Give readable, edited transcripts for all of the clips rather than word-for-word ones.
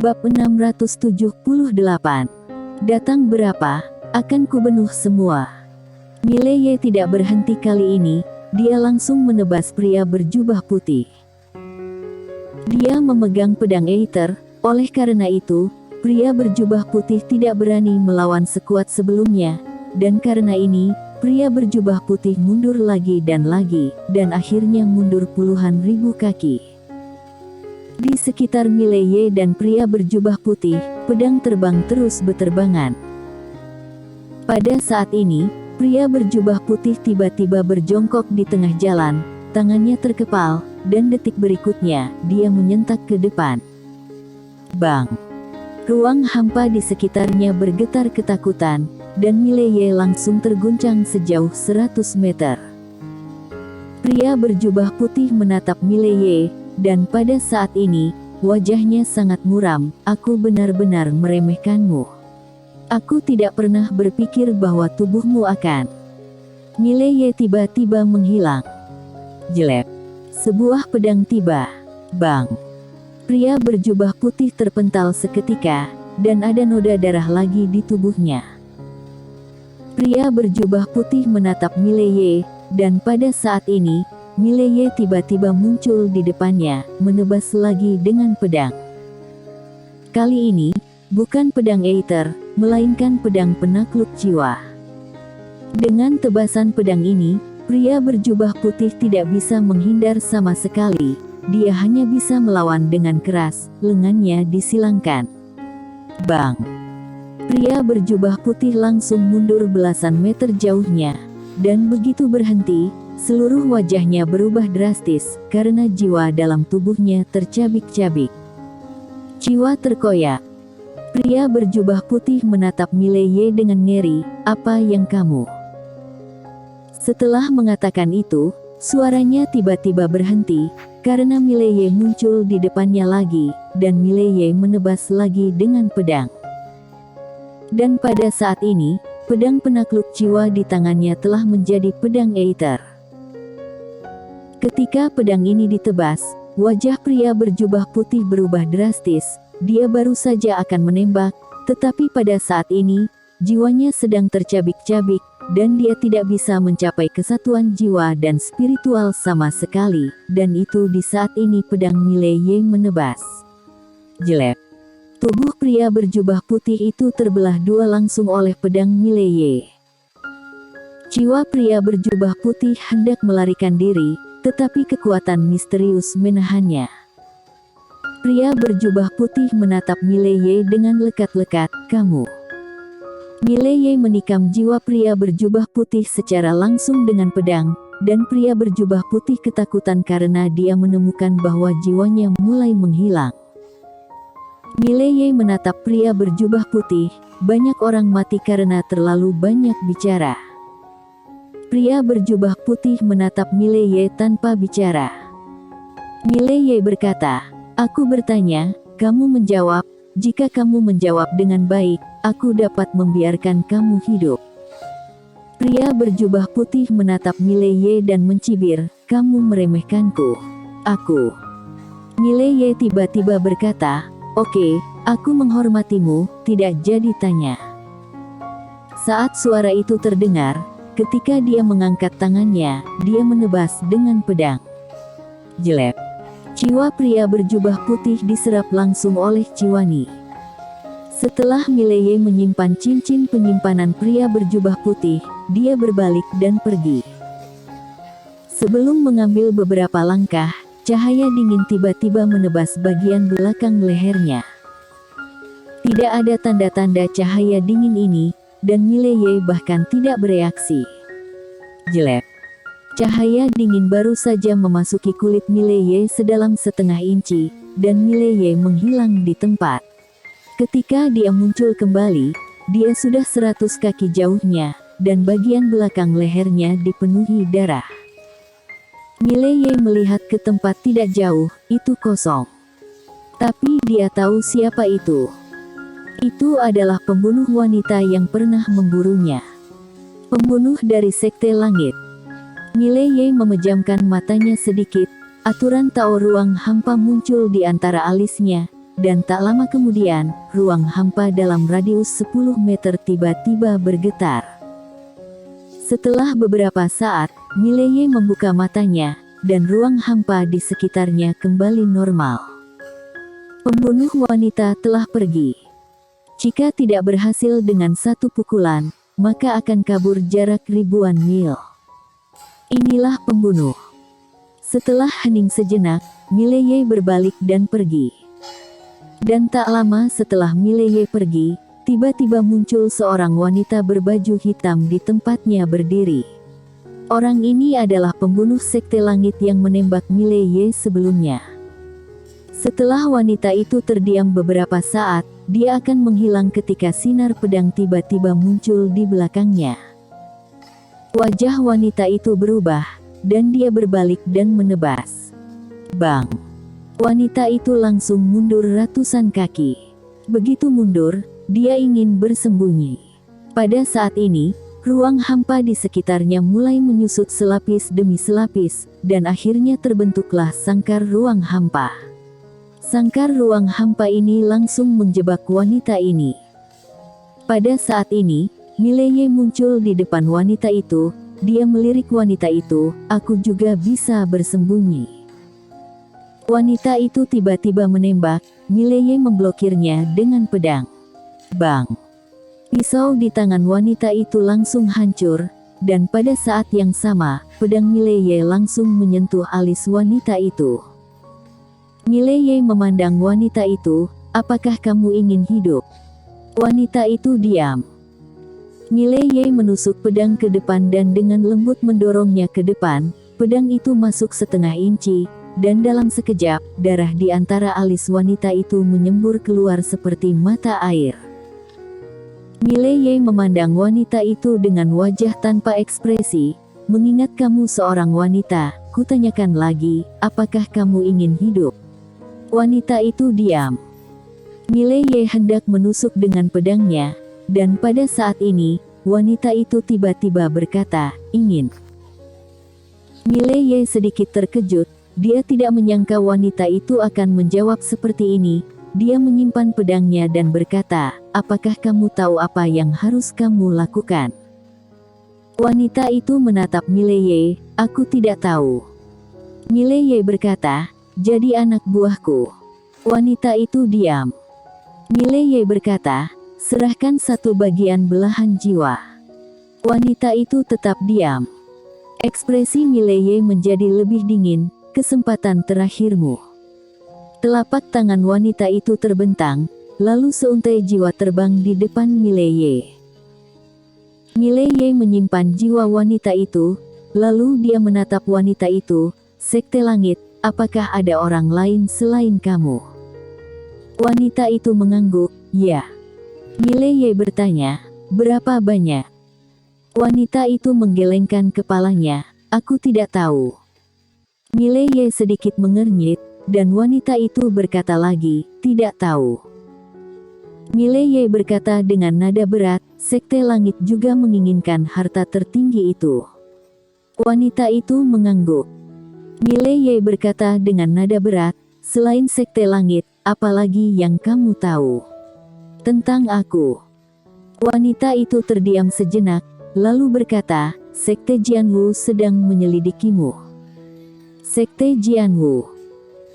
Bab 678. Datang berapa, akan kubunuh semua. Mileye tidak berhenti kali ini, dia langsung menebas pria berjubah putih. Dia memegang pedang Aether, oleh karena itu, pria berjubah putih tidak berani melawan sekuat sebelumnya, dan karena ini, pria berjubah putih mundur lagi, dan akhirnya mundur puluhan ribu kaki. Di sekitar Mileye dan pria berjubah putih, pedang terbang terus beterbangan. Pada saat ini, pria berjubah putih tiba-tiba berjongkok di tengah jalan, tangannya terkepal, dan detik berikutnya, dia menyentak ke depan. Bang! Ruang hampa di sekitarnya bergetar ketakutan, dan Mileye langsung terguncang sejauh 100 meter. Pria berjubah putih menatap Mileye, dan pada saat ini, wajahnya sangat muram. Aku benar-benar meremehkanmu. Aku tidak pernah berpikir bahwa tubuhmu akan... Mileye tiba-tiba menghilang. Jelek. Sebuah pedang tiba. Bang! Pria berjubah putih terpental seketika, dan ada noda darah lagi di tubuhnya. Pria berjubah putih menatap Mileye, dan pada saat ini, Mileye tiba-tiba muncul di depannya, menebas lagi dengan pedang. Kali ini, bukan pedang Aether, melainkan pedang penakluk jiwa. Dengan tebasan pedang ini, pria berjubah putih tidak bisa menghindar sama sekali, dia hanya bisa melawan dengan keras, lengannya disilangkan. Bang! Pria berjubah putih langsung mundur belasan meter jauhnya, dan begitu berhenti, seluruh wajahnya berubah drastis, karena jiwa dalam tubuhnya tercabik-cabik. Jiwa terkoyak. Pria berjubah putih menatap Mileye dengan ngeri, apa yang kamu? Setelah mengatakan itu, suaranya tiba-tiba berhenti, karena Mileye muncul di depannya lagi, dan Mileye menebas lagi dengan pedang. Dan pada saat ini, pedang penakluk jiwa di tangannya telah menjadi pedang Aether. Ketika pedang ini ditebas, wajah pria berjubah putih berubah drastis, dia baru saja akan menembak, tetapi pada saat ini, jiwanya sedang tercabik-cabik, dan dia tidak bisa mencapai kesatuan jiwa dan spiritual sama sekali, dan itu di saat ini pedang Mileye menebas. Jelek. Tubuh pria berjubah putih itu terbelah dua langsung oleh pedang Mileye. Jiwa pria berjubah putih hendak melarikan diri, tetapi kekuatan misterius menahannya. Pria berjubah putih menatap Mileye dengan lekat-lekat, kamu. Mileye menikam jiwa pria berjubah putih secara langsung dengan pedang, dan pria berjubah putih ketakutan karena dia menemukan bahwa jiwanya mulai menghilang. Mileye menatap pria berjubah putih, banyak orang mati karena terlalu banyak bicara. Pria berjubah putih menatap Mileye tanpa bicara. Mileye berkata, aku bertanya, kamu menjawab, jika kamu menjawab dengan baik, aku dapat membiarkan kamu hidup. Pria berjubah putih menatap Mileye dan mencibir, kamu meremehkanku. Aku. Mileye tiba-tiba berkata, oke, aku menghormatimu, tidak jadi tanya. Saat suara itu terdengar, ketika dia mengangkat tangannya, dia menebas dengan pedang. Jelek. Jiwa pria berjubah putih diserap langsung oleh Ciwani. Setelah Mileye menyimpan cincin penyimpanan pria berjubah putih, dia berbalik dan pergi. Sebelum mengambil beberapa langkah, cahaya dingin tiba-tiba menebas bagian belakang lehernya. Tidak ada tanda-tanda cahaya dingin ini, dan Mileye bahkan tidak bereaksi. Jelek. Cahaya dingin baru saja memasuki kulit Mileye sedalam setengah inci, dan Mileye menghilang di tempat. Ketika dia muncul kembali, dia sudah 100 kaki jauhnya, dan bagian belakang lehernya dipenuhi darah. Mileye melihat ke tempat tidak jauh, itu kosong. Tapi dia tahu siapa itu. Itu adalah pembunuh wanita yang pernah memburunya. Pembunuh dari Sekte Langit. Mileye memejamkan matanya sedikit, aturan Tao ruang hampa muncul di antara alisnya, dan tak lama kemudian, ruang hampa dalam radius 10 meter tiba-tiba bergetar. Setelah beberapa saat, Mileye membuka matanya, dan ruang hampa di sekitarnya kembali normal. Pembunuh wanita telah pergi. Jika tidak berhasil dengan satu pukulan, maka akan kabur jarak ribuan mil. Inilah pembunuh. Setelah hening sejenak, Mileye berbalik dan pergi. Dan tak lama setelah Mileye pergi, tiba-tiba muncul seorang wanita berbaju hitam di tempatnya berdiri. Orang ini adalah pembunuh Sekte Langit yang menembak Mileye sebelumnya. Setelah wanita itu terdiam beberapa saat, dia akan menghilang ketika sinar pedang tiba-tiba muncul di belakangnya. Wajah wanita itu berubah, dan dia berbalik dan menebas. Bang! Wanita itu langsung mundur ratusan kaki. Begitu mundur, dia ingin bersembunyi. Pada saat ini, ruang hampa di sekitarnya mulai menyusut selapis demi selapis, dan akhirnya terbentuklah sangkar ruang hampa. Sangkar ruang hampa ini langsung menjebak wanita ini. Pada saat ini, Mileye muncul di depan wanita itu. Dia melirik wanita itu, "Aku juga bisa bersembunyi." Wanita itu tiba-tiba menembak, Mileye memblokirnya dengan pedang. Bang! Pisau di tangan wanita itu langsung hancur, dan pada saat yang sama, pedang Mileye langsung menyentuh alis wanita itu. Mileye memandang wanita itu, "Apakah kamu ingin hidup?" Wanita itu diam. Mileye menusuk pedang ke depan dan dengan lembut mendorongnya ke depan. Pedang itu masuk setengah inci, dan dalam sekejap, darah di antara alis wanita itu menyembur keluar seperti mata air. Mileye memandang wanita itu dengan wajah tanpa ekspresi. "Mengingat kamu seorang wanita, kutanyakan lagi, apakah kamu ingin hidup?" Wanita itu diam. Mileye hendak menusuk dengan pedangnya, dan pada saat ini, wanita itu tiba-tiba berkata, "Ingin." Mileye sedikit terkejut. Dia tidak menyangka wanita itu akan menjawab seperti ini. Dia menyimpan pedangnya dan berkata, "Apakah kamu tahu apa yang harus kamu lakukan?" Wanita itu menatap Mileye, "Aku tidak tahu." Mileye berkata, "Jadi anak buahku." Wanita itu diam. Mileye berkata, "Serahkan satu bagian belahan jiwa." Wanita itu tetap diam. Ekspresi Mileye menjadi lebih dingin. "Kesempatan terakhirmu." Telapak tangan wanita itu terbentang, lalu seuntai jiwa terbang di depan Mileye. Mileye menyimpan jiwa wanita itu, lalu dia menatap wanita itu, "Sekte Langit, apakah ada orang lain selain kamu?" Wanita itu mengangguk, "Ya." Mileye bertanya, "Berapa banyak?" Wanita itu menggelengkan kepalanya, "Aku tidak tahu." Mileye sedikit mengernyit, dan wanita itu berkata lagi, "Tidak tahu." Mileye berkata dengan nada berat, "Sekte Langit juga menginginkan harta tertinggi itu." Wanita itu mengangguk. Mileye berkata dengan nada berat, "Selain Sekte Langit, apalagi yang kamu tahu tentang aku?" Wanita itu terdiam sejenak, lalu berkata, "Sekte Jianwu sedang menyelidikimu." Sekte Jianwu.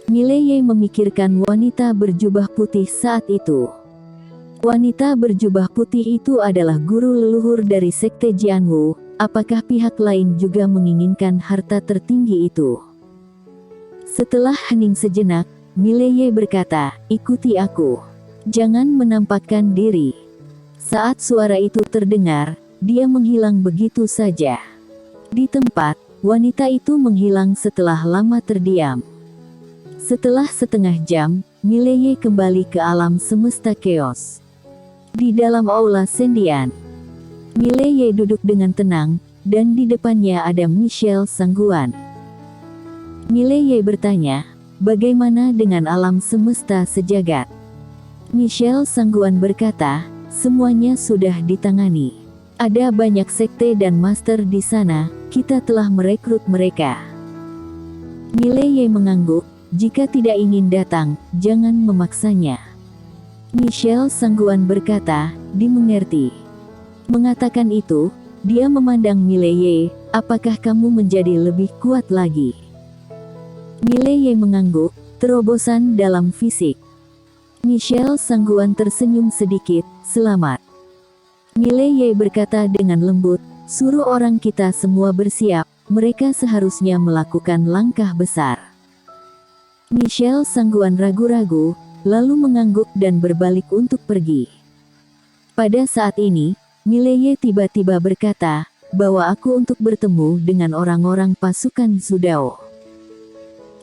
Mileye memikirkan wanita berjubah putih saat itu. Wanita berjubah putih itu adalah guru leluhur dari Sekte Jianwu. Apakah pihak lain juga menginginkan harta tertinggi itu? Setelah hening sejenak, Mileye berkata, "Ikuti aku. Jangan menampakkan diri." Saat suara itu terdengar, dia menghilang begitu saja. Di tempat, wanita itu menghilang setelah lama terdiam. Setelah setengah jam, Mileye kembali ke alam semesta chaos. Di dalam aula sendian, Mileye duduk dengan tenang, dan di depannya ada Michelle Sangguan. Mileye bertanya, "Bagaimana dengan alam semesta sejagat?" Michelle Sangguan berkata, "Semuanya sudah ditangani. Ada banyak sekte dan master di sana, kita telah merekrut mereka." Mileye mengangguk, jika tidak ingin datang, jangan memaksanya. Michelle Sangguan berkata, dimengerti. Mengatakan itu, dia memandang Mileye, apakah kamu menjadi lebih kuat lagi? Mileye mengangguk, terobosan dalam fisik. Michelle Sangguan tersenyum sedikit, selamat. Mileye berkata dengan lembut, suruh orang kita semua bersiap, mereka seharusnya melakukan langkah besar. Michelle Sangguan ragu-ragu, lalu mengangguk dan berbalik untuk pergi. Pada saat ini, Mileye tiba-tiba berkata, bawa aku untuk bertemu dengan orang-orang pasukan Zudao.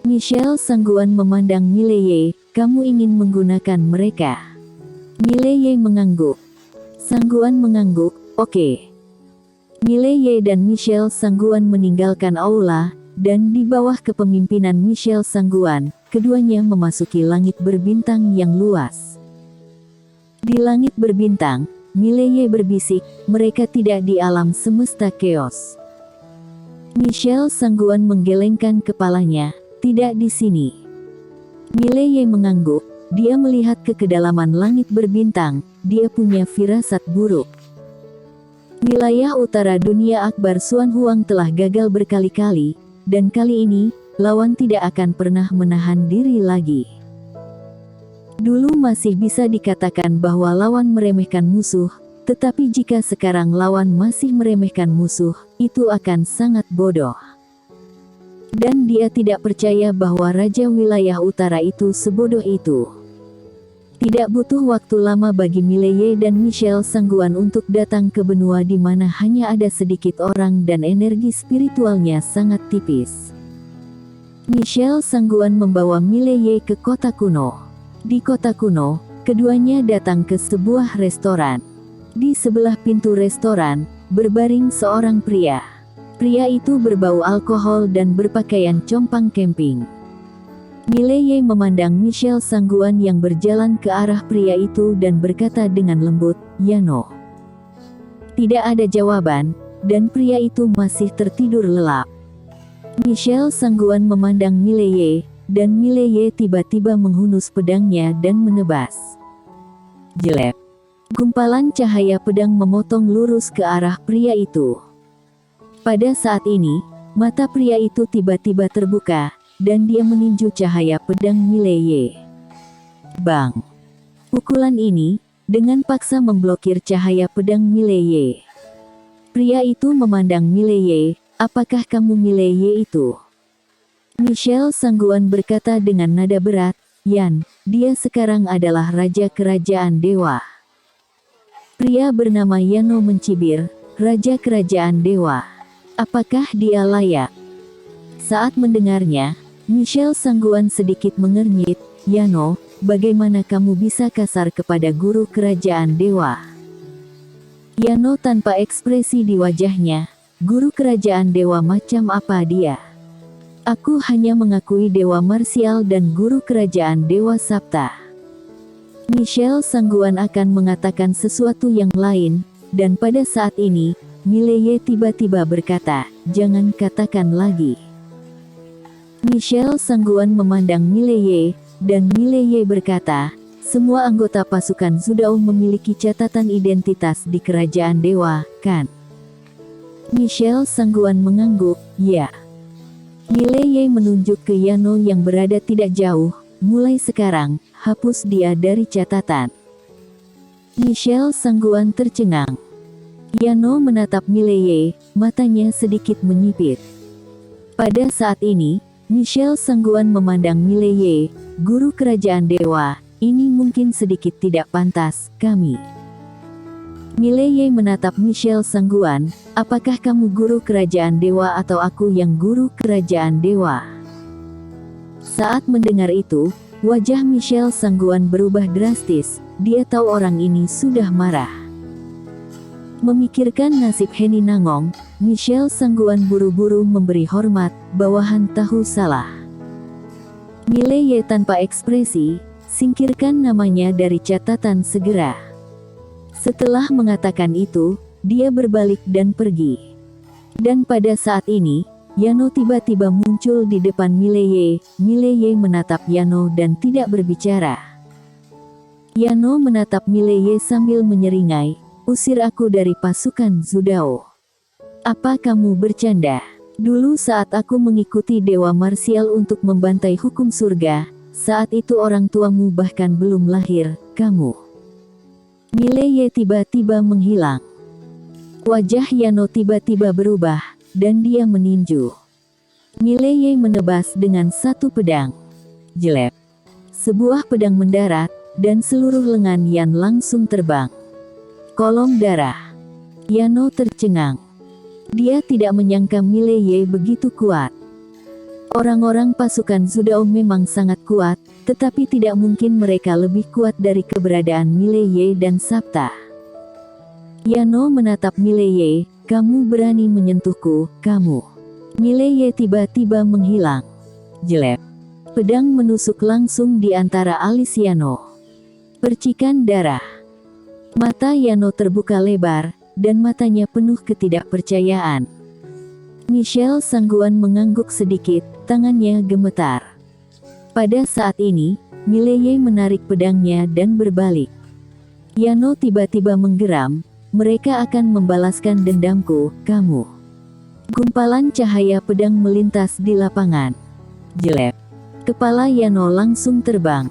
Michelle Sangguan memandang Mileye, kamu ingin menggunakan mereka? Mileye mengangguk. Sangguan mengangguk, oke. Mileye dan Michelle Sangguan meninggalkan aula, dan di bawah kepemimpinan Michelle Sangguan, keduanya memasuki langit berbintang yang luas. Di langit berbintang, Mileye berbisik, mereka tidak di alam semesta chaos. Michelle Sangguan menggelengkan kepalanya, tidak di sini. Mileye mengangguk, dia melihat ke kedalaman langit berbintang, dia punya firasat buruk. Wilayah utara dunia Akbar Xuan Huang telah gagal berkali-kali, dan kali ini, lawan tidak akan pernah menahan diri lagi. Dulu masih bisa dikatakan bahwa lawan meremehkan musuh, tetapi jika sekarang lawan masih meremehkan musuh, itu akan sangat bodoh. Dan dia tidak percaya bahwa Raja Wilayah Utara itu sebodoh itu. Tidak butuh waktu lama bagi Mileye dan Michelle Sangguan untuk datang ke benua di mana hanya ada sedikit orang dan energi spiritualnya sangat tipis. Michelle Sangguan membawa Mileye ke kota kuno. Di kota kuno, keduanya datang ke sebuah restoran. Di sebelah pintu restoran, berbaring seorang pria. Pria itu berbau alkohol dan berpakaian compang camping. Mileye memandang Michelle Sangguan yang berjalan ke arah pria itu dan berkata dengan lembut, Yano. Tidak ada jawaban, dan pria itu masih tertidur lelap. Michelle Sangguan memandang Mileye, dan Mileye tiba-tiba menghunus pedangnya dan menebas. Jelek. Gumpalan cahaya pedang memotong lurus ke arah pria itu. Pada saat ini, mata pria itu tiba-tiba terbuka, dan dia meninju cahaya pedang Mileye. Bang! Pukulan ini, dengan paksa memblokir cahaya pedang Mileye. Pria itu memandang Mileye, apakah kamu Mileye itu? Michelle Sangguan berkata dengan nada berat, Yan, dia sekarang adalah Raja Kerajaan Dewa. Pria bernama Yano mencibir, Raja Kerajaan Dewa. Apakah dia layak? Saat mendengarnya, Michelle Sangguan sedikit mengernyit, Yano, bagaimana kamu bisa kasar kepada guru Kerajaan Dewa? Yano tanpa ekspresi di wajahnya, guru Kerajaan Dewa macam apa dia? Aku hanya mengakui Dewa Marsial dan Guru Kerajaan Dewa Sabta. Michelle Sangguan akan mengatakan sesuatu yang lain, dan pada saat ini, Mileye tiba-tiba berkata, jangan katakan lagi. Michelle Sangguan memandang Mileye, dan Mileye berkata, semua anggota pasukan Zudao memiliki catatan identitas di Kerajaan Dewa, kan? Michelle Sangguan mengangguk, ya. Mileye menunjuk ke Yano yang berada tidak jauh, mulai sekarang, hapus dia dari catatan. Michelle Sangguan tercengang. Yano menatap Mileye, matanya sedikit menyipit. Pada saat ini, Michelle Sangguan memandang Mileye, guru Kerajaan Dewa, ini mungkin sedikit tidak pantas, kami. Mileye menatap Michelle Sangguan, apakah kamu guru Kerajaan Dewa atau aku yang guru Kerajaan Dewa? Saat mendengar itu, wajah Michelle Sangguan berubah drastis, dia tahu orang ini sudah marah. Memikirkan nasib Heni Nangong, Michelle Sangguan buru-buru memberi hormat, bawahan tahu salah. Mileye tanpa ekspresi, singkirkan namanya dari catatan segera. Setelah mengatakan itu, dia berbalik dan pergi. Dan pada saat ini, Yano tiba-tiba muncul di depan Mileye. Mileye menatap Yano dan tidak berbicara. Yano menatap Mileye sambil menyeringai, "Usir aku dari pasukan Zudao. Apa kamu bercanda? Dulu saat aku mengikuti Dewa Marsial untuk membantai hukum surga, saat itu orang tuamu bahkan belum lahir, kamu." Mileye tiba-tiba menghilang. Wajah Yano tiba-tiba berubah, dan dia meninju. Mileye menebas dengan satu pedang. Jelek. Sebuah pedang mendarat, dan seluruh lengan Yan langsung terbang. Kolom darah. Yano tercengang. Dia tidak menyangka Mileye begitu kuat. Orang-orang pasukan Zudao memang sangat kuat, tetapi tidak mungkin mereka lebih kuat dari keberadaan Mileye dan Sabta. Yano menatap Mileye, "Kamu berani menyentuhku, kamu." Mileye tiba-tiba menghilang. Jelek. Pedang menusuk langsung di antara alis Yano. Percikan darah. Mata Yano terbuka lebar, dan matanya penuh ketidakpercayaan. Michelle Sangguan mengangguk sedikit, tangannya gemetar. Pada saat ini, Mileye menarik pedangnya dan berbalik. Yano tiba-tiba menggeram, "Mereka akan membalaskan dendamku, kamu." Gumpalan cahaya pedang melintas di lapangan. Jelek. Kepala Yano langsung terbang.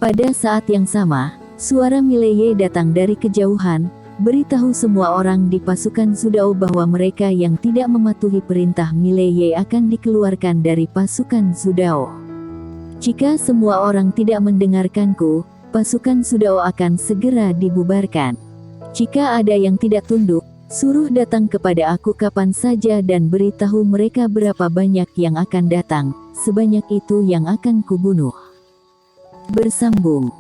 Pada saat yang sama, suara Mileye datang dari kejauhan, beritahu semua orang di pasukan Zudao bahwa mereka yang tidak mematuhi perintah Mileye akan dikeluarkan dari pasukan Zudao. Jika semua orang tidak mendengarkanku, pasukan Zudao akan segera dibubarkan. Jika ada yang tidak tunduk, suruh datang kepada aku kapan saja dan beritahu mereka berapa banyak yang akan datang, sebanyak itu yang akan kubunuh. Bersambung.